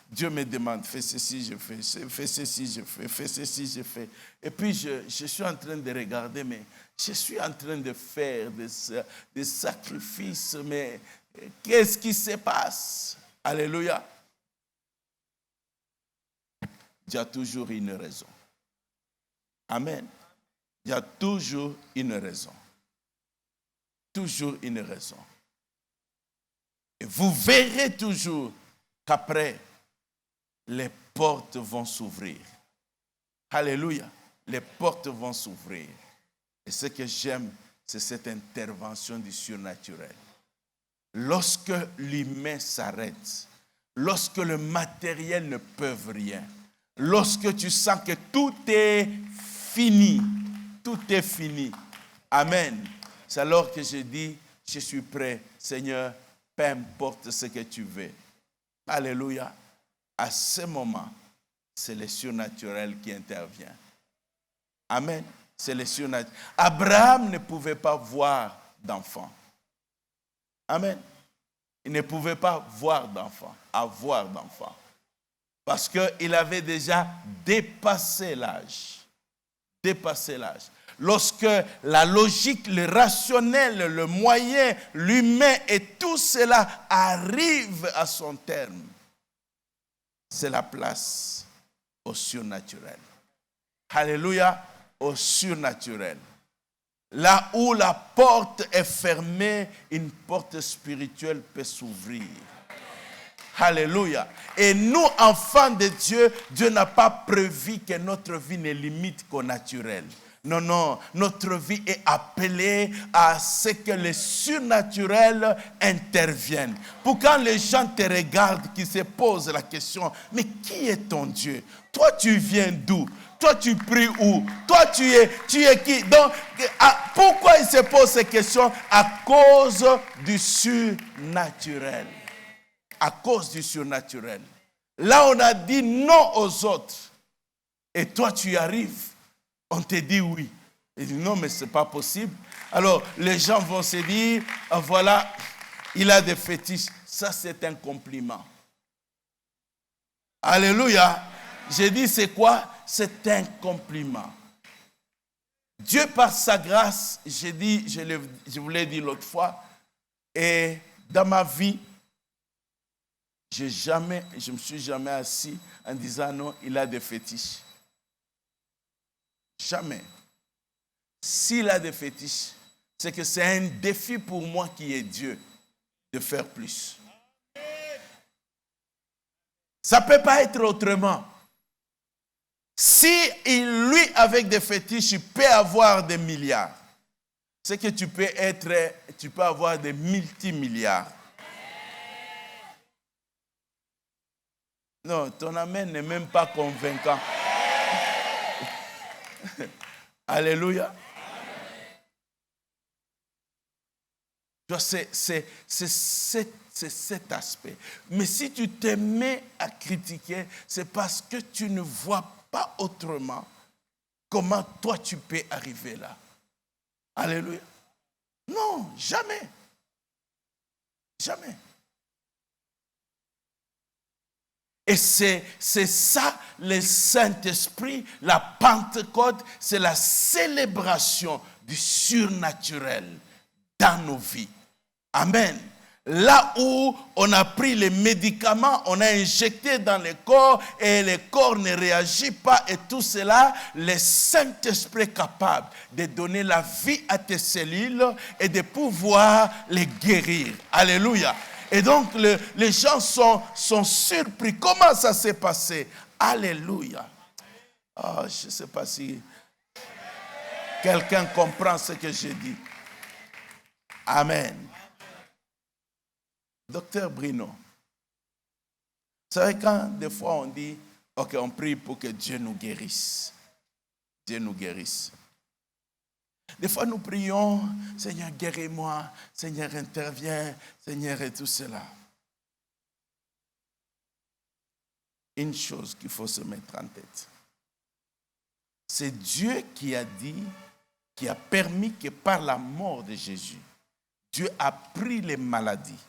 Dieu me demande, fais ceci, je fais, fais ceci, je fais, fais ceci, je fais. Et puis, je suis en train de regarder, mais je suis en train de faire des sacrifices, mais qu'est-ce qui se passe? Alléluia. Il y a toujours une raison. Amen. Il y a toujours une raison. Toujours une raison. Et vous verrez toujours qu'après, les portes vont s'ouvrir. Alléluia. Les portes vont s'ouvrir. Et ce que j'aime, c'est cette intervention du surnaturel. Lorsque l'humain s'arrête, lorsque le matériel ne peut rien, lorsque tu sens que tout est fini, Amen. C'est alors que je dis, je suis prêt, Seigneur, peu importe ce que tu veux. Alléluia. À ce moment, c'est le surnaturel qui intervient. Amen. C'est le surnaturel. Abraham ne pouvait pas voir d'enfant. Amen. Il ne pouvait pas avoir d'enfant. Parce qu'il avait déjà dépassé l'âge. Lorsque la logique, le rationnel, le moyen, l'humain et tout cela arrive à son terme, c'est la place au surnaturel. Alléluia, au surnaturel. Là où la porte est fermée, une porte spirituelle peut s'ouvrir. Alléluia. Et nous, enfants de Dieu, Dieu n'a pas prévu que notre vie ne limite qu'au naturel. Non, notre vie est appelée à ce que le surnaturel intervienne. Pour quand les gens te regardent, qu'ils se posent la question, mais qui est ton Dieu? Toi, tu viens d'où? Toi, tu pries où? Toi, tu es qui? Donc, pourquoi ils se posent ces questions? À cause du surnaturel. À cause du surnaturel. Là, on a dit non aux autres. Et toi, tu y arrives. On te dit oui. Il dit non, mais ce n'est pas possible. Alors, les gens vont se dire, voilà, il a des fétiches. Ça, c'est un compliment. Alléluia. J'ai dit, c'est quoi? C'est un compliment. Dieu, par sa grâce, je vous l'ai dit l'autre fois, et dans ma vie, je me suis jamais assis en disant non, il a des fétiches. Jamais. S'il a des fétiches, c'est que c'est un défi pour moi qui est Dieu de faire plus. Ça ne peut pas être autrement. Si lui, avec des fétiches, il peut avoir des milliards, c'est que tu peux avoir des multimilliards. Non, ton amen n'est même pas convaincant. Alléluia. C'est cet aspect. Mais si tu te mets à critiquer, c'est parce que tu ne vois pas autrement comment toi tu peux arriver là. Alléluia. Non, jamais. Jamais. Et c'est ça, le Saint-Esprit, la Pentecôte, c'est la célébration du surnaturel dans nos vies. Amen. Là où on a pris les médicaments, on a injecté dans le corps et le corps ne réagit pas et tout cela, le Saint-Esprit est capable de donner la vie à tes cellules et de pouvoir les guérir. Alléluia. Et donc les gens sont surpris. Comment ça s'est passé? Alléluia. Oh, je ne sais pas si quelqu'un comprend ce que je dis. Amen. Docteur Bruno, vous savez quand des fois on dit, ok, on prie pour que Dieu nous guérisse. Dieu nous guérisse. Des fois nous prions, Seigneur guéris-moi, Seigneur interviens, Seigneur et tout cela. Une chose qu'il faut se mettre en tête. C'est Dieu qui a dit, qui a permis que par la mort de Jésus, Dieu a pris les maladies.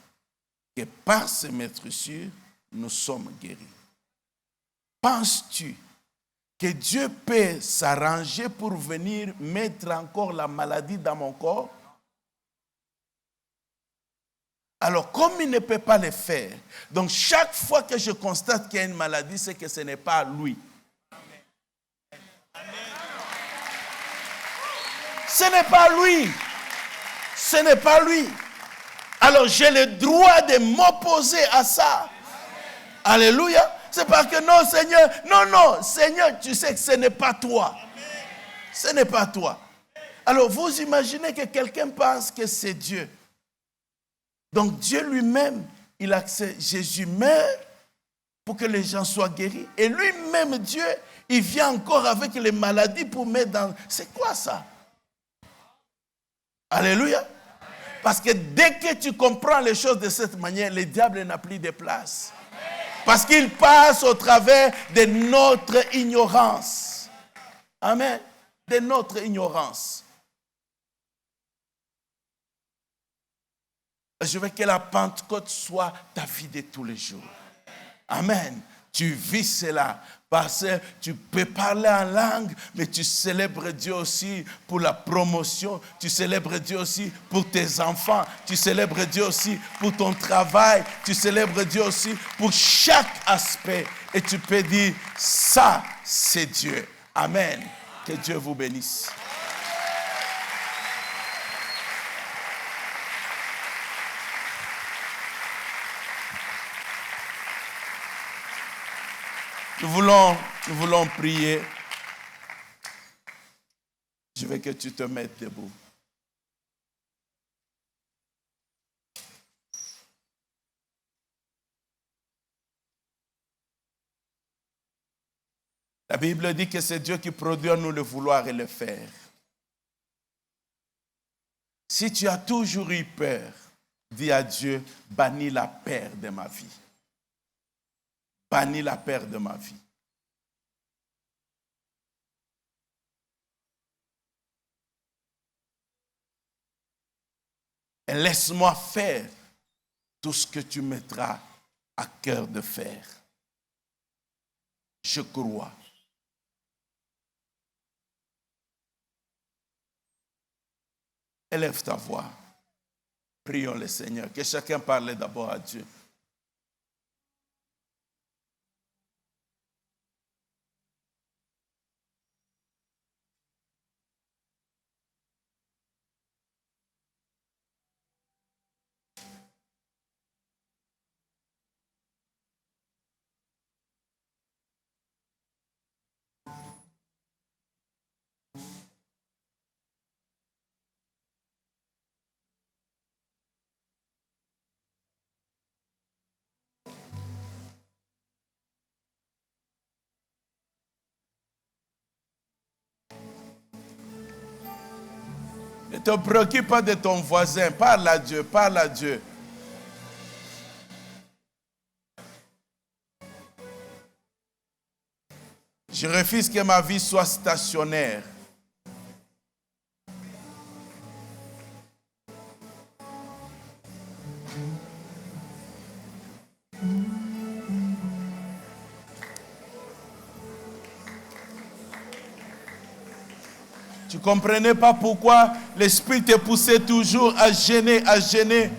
Que par ces meurtrissures, nous sommes guéris. Penses-tu que Dieu peut s'arranger pour venir mettre encore la maladie dans mon corps? Alors, comme il ne peut pas le faire, donc chaque fois que je constate qu'il y a une maladie, c'est que ce n'est pas lui. Ce n'est pas lui. Ce n'est pas lui. Alors j'ai le droit de m'opposer à ça. Alléluia. C'est parce que non, Seigneur, non, Seigneur, tu sais que ce n'est pas toi. Ce n'est pas toi. Alors vous imaginez que quelqu'un pense que c'est Dieu. Donc Dieu lui-même, il accepte, Jésus meurt pour que les gens soient guéris. Et lui-même, Dieu, il vient encore avec les maladies pour mettre dans... C'est quoi ça? Alléluia. Parce que dès que tu comprends les choses de cette manière, le diable n'a plus de place. Parce qu'il passe au travers de notre ignorance. Amen. De notre ignorance. Je veux que la Pentecôte soit ta vie de tous les jours. Amen. Tu vis cela. Parce que tu peux parler en langue, mais tu célèbres Dieu aussi pour la promotion. Tu célèbres Dieu aussi pour tes enfants. Tu célèbres Dieu aussi pour ton travail. Tu célèbres Dieu aussi pour chaque aspect. Et tu peux dire, ça, c'est Dieu. Amen. Que Dieu vous bénisse. Nous voulons prier. Je veux que tu te mettes debout. La Bible dit que c'est Dieu qui produit en nous le vouloir et le faire. Si tu as toujours eu peur, dis à Dieu, bannis la peur de ma vie. Bannis la peur de ma vie. Et laisse-moi faire tout ce que tu mettras à cœur de faire. je crois. Élève ta voix. Prions le Seigneur. Que chacun parle d'abord à Dieu. Ne te préoccupe pas de ton voisin. Parle à Dieu, parle à Dieu. Je refuse que ma vie soit stationnaire. Tu ne comprenais pas pourquoi l'Esprit te poussait toujours à gêner, à gêner.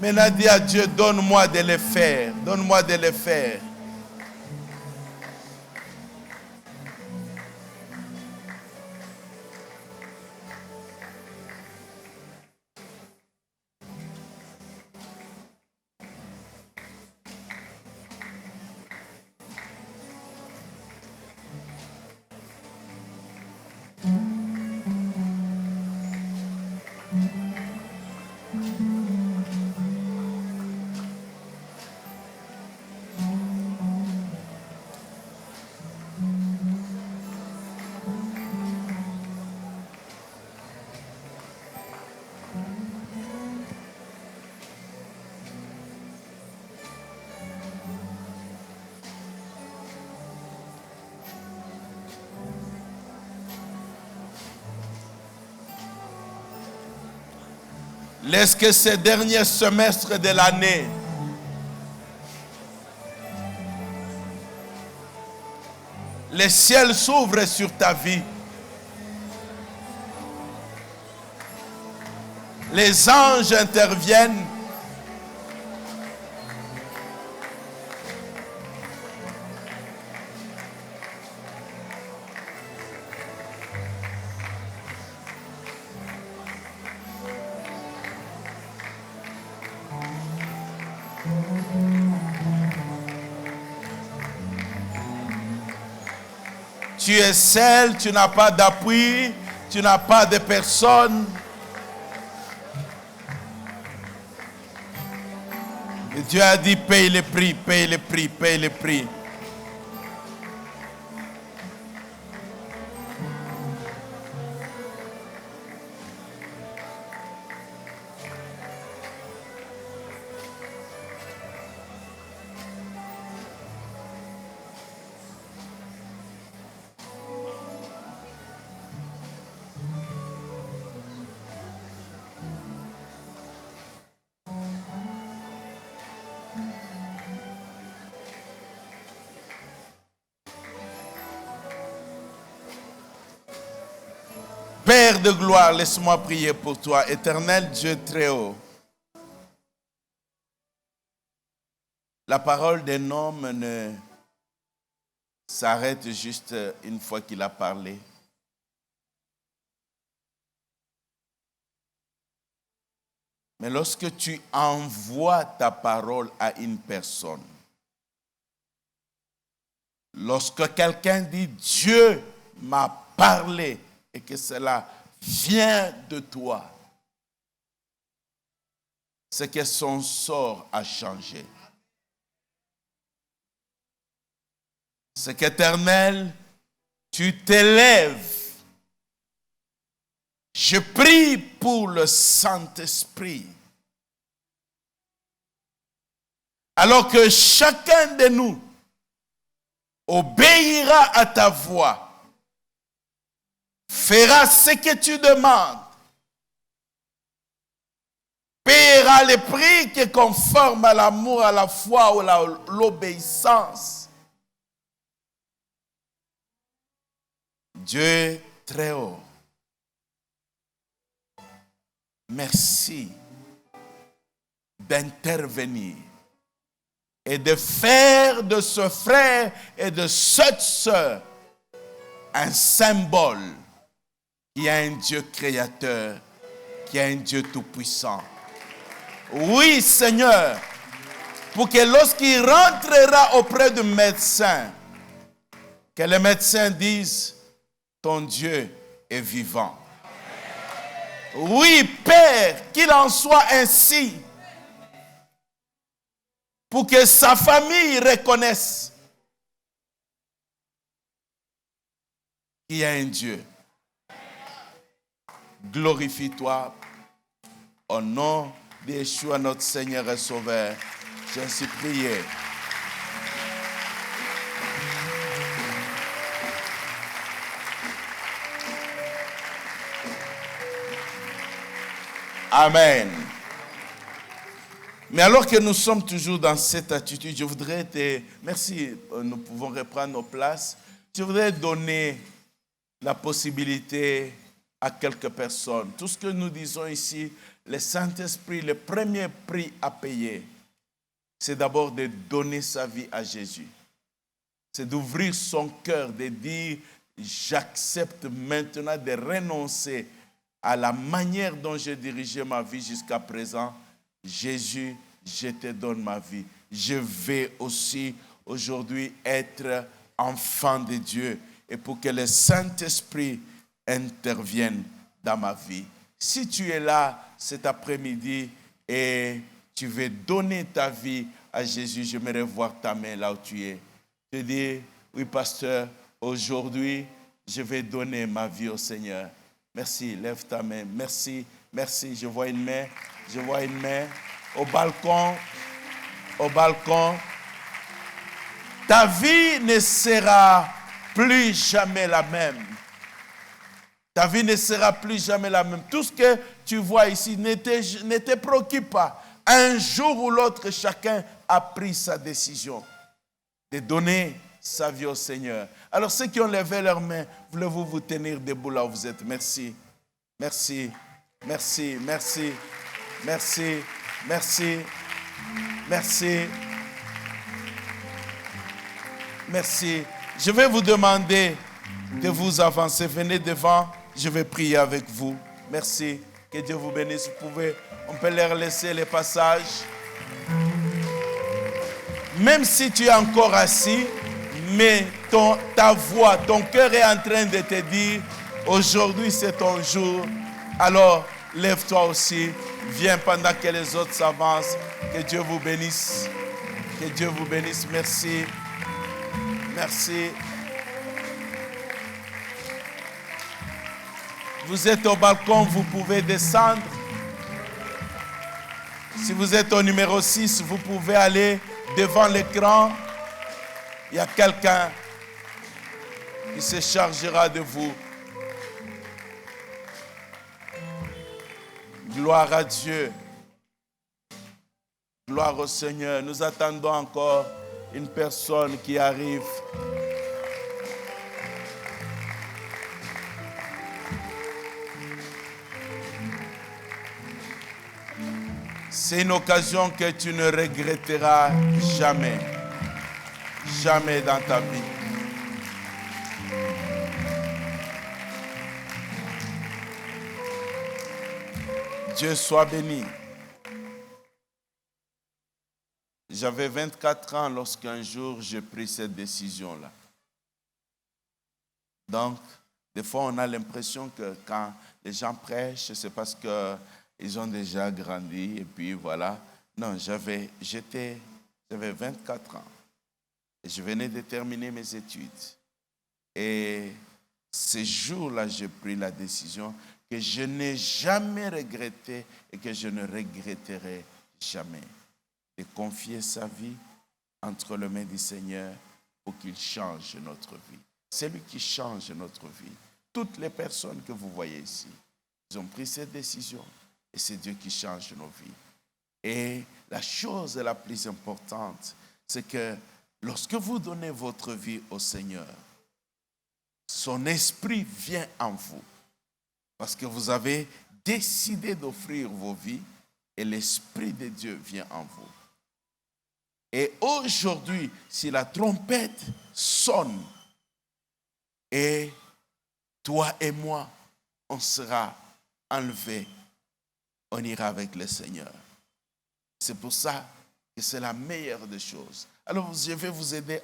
Maintenant, dis à Dieu, donne-moi de le faire. Donne-moi de le faire. Laisse que ces derniers semestres de l'année le ciel s'ouvre sur ta vie. Les anges interviennent. Tu es seul, tu n'as pas d'appui, tu n'as pas de personne. Et Dieu a dit, paye le prix, paye le prix, paye le prix. Père de gloire, laisse-moi prier pour toi, éternel Dieu très haut. La parole d'un homme ne s'arrête juste une fois qu'il a parlé. Mais lorsque tu envoies ta parole à une personne, lorsque quelqu'un dit Dieu m'a parlé et que cela vient de toi, c'est que son sort a changé. C'est qu'éternel, tu t'élèves. Je prie pour le Saint-Esprit. Alors que chacun de nous obéira à ta voix, fera ce que tu demandes, paiera le prix qui est conforme à l'amour, à la foi ou à l'obéissance. Dieu très haut, merci d'intervenir et de faire de ce frère et de cette sœur un symbole qui a un Dieu créateur, qui a un Dieu tout-puissant. Oui, Seigneur, pour que lorsqu'il rentrera auprès du médecin, que le médecin dise, ton Dieu est vivant. Oui, Père, qu'il en soit ainsi, pour que sa famille reconnaisse qu'il y a un Dieu. Glorifie-toi au nom de Yeshua, notre Seigneur et Sauveur. J'ai ainsi prié. Amen. Mais alors que nous sommes toujours dans cette attitude, je voudrais merci, nous pouvons reprendre nos places. Je voudrais donner la possibilité à quelques personnes. Tout ce que nous disons ici, le Saint-Esprit, le premier prix à payer, c'est d'abord de donner sa vie à Jésus. C'est d'ouvrir son cœur, de dire, j'accepte maintenant de renoncer à la manière dont j'ai dirigé ma vie jusqu'à présent. Jésus, je te donne ma vie. Je vais aussi aujourd'hui être enfant de Dieu. Et pour que le Saint-Esprit intervienne dans ma vie. Si tu es là cet après-midi et tu veux donner ta vie à Jésus, j'aimerais voir ta main là où tu es. Tu dis, oui pasteur, aujourd'hui, je vais donner ma vie au Seigneur. Merci, lève ta main. Merci, merci. Je vois une main. Je vois une main. Au balcon. Au balcon. Ta vie ne sera plus jamais la même. Ta vie ne sera plus jamais la même. Tout ce que tu vois ici, ne te préoccupe pas. Un jour ou l'autre, chacun a pris sa décision de donner sa vie au Seigneur. Alors ceux qui ont levé leurs mains, voulez-vous vous tenir debout là où vous êtes? Merci. Merci. Merci. Merci. Merci. Merci. Merci. Merci. Je vais vous demander de vous avancer. Venez devant. Je vais prier avec vous. Merci. Que Dieu vous bénisse. On peut leur laisser les passages. Même si tu es encore assis, mais ta voix, ton cœur est en train de te dire, aujourd'hui c'est ton jour. Alors, lève-toi aussi. Viens pendant que les autres s'avancent. Que Dieu vous bénisse. Que Dieu vous bénisse. Merci. Merci. Vous êtes au balcon, vous pouvez descendre. Si vous êtes au numéro 6, vous pouvez aller devant l'écran. Il y a quelqu'un qui se chargera de vous. Gloire à Dieu. Gloire au Seigneur. Nous attendons encore une personne qui arrive. C'est une occasion que tu ne regretteras jamais. Jamais dans ta vie. Dieu soit béni. J'avais 24 ans lorsqu'un jour j'ai pris cette décision-là. Donc, des fois on a l'impression que quand les gens prêchent, c'est parce qu'ils ont déjà grandi et puis voilà. Non, j'avais 24 ans. Et je venais de terminer mes études. Et ce jour-là, j'ai pris la décision que je n'ai jamais regretté et que je ne regretterai jamais. De confier sa vie entre les mains du Seigneur pour qu'il change notre vie. C'est lui qui change notre vie. Toutes les personnes que vous voyez ici, ils ont pris cette décision et c'est Dieu qui change nos vies. Et la chose la plus importante, c'est que lorsque vous donnez votre vie au Seigneur, son esprit vient en vous. Parce que vous avez décidé d'offrir vos vies et l'Esprit de Dieu vient en vous. Et aujourd'hui, si la trompette sonne et toi et moi, on sera enlevés, on ira avec le Seigneur. C'est pour ça que c'est la meilleure des choses. Alors, je vais vous aider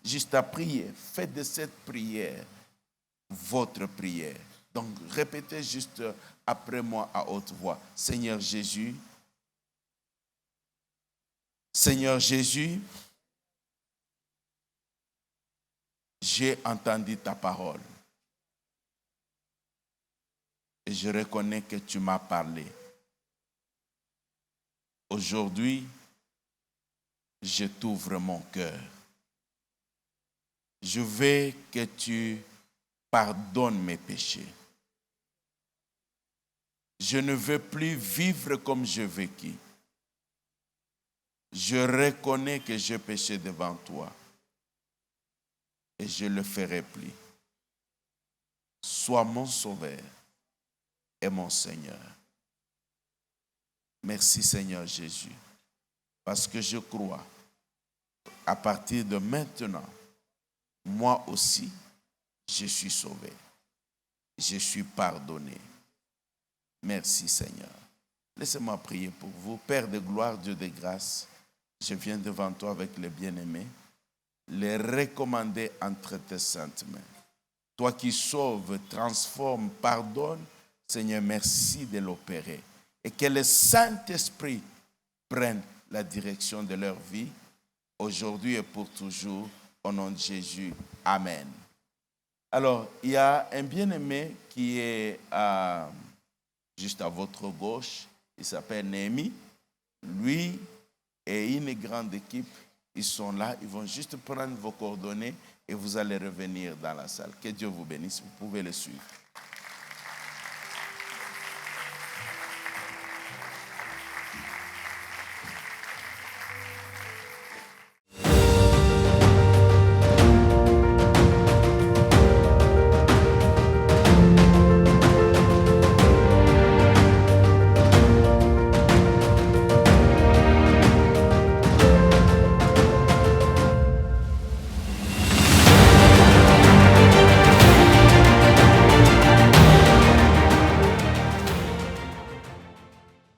juste à prier. Faites de cette prière votre prière. Donc, répétez juste après moi à haute voix. Seigneur Jésus, j'ai entendu ta parole. Et je reconnais que tu m'as parlé. Aujourd'hui, je t'ouvre mon cœur. Je veux que tu pardonnes mes péchés. Je ne veux plus vivre comme je vécu. Je reconnais que j'ai péché devant toi et je ne le ferai plus. Sois mon sauveur et mon Seigneur. Merci Seigneur Jésus, parce que je crois, à partir de maintenant, moi aussi, je suis sauvé. Je suis pardonné. Merci Seigneur. Laissez-moi prier pour vous. Père de gloire, Dieu de grâce, je viens devant toi avec les bien-aimés, les recommander entre tes saintes mains. Toi qui sauves, transformes, pardonnes, Seigneur, merci de l'opérer. Et que le Saint-Esprit prenne la direction de leur vie, aujourd'hui et pour toujours, au nom de Jésus. Amen. Alors, il y a un bien-aimé qui est juste à votre gauche. Il s'appelle Néhémie. Lui et une grande équipe, ils sont là. Ils vont juste prendre vos coordonnées et vous allez revenir dans la salle. Que Dieu vous bénisse. Vous pouvez le suivre.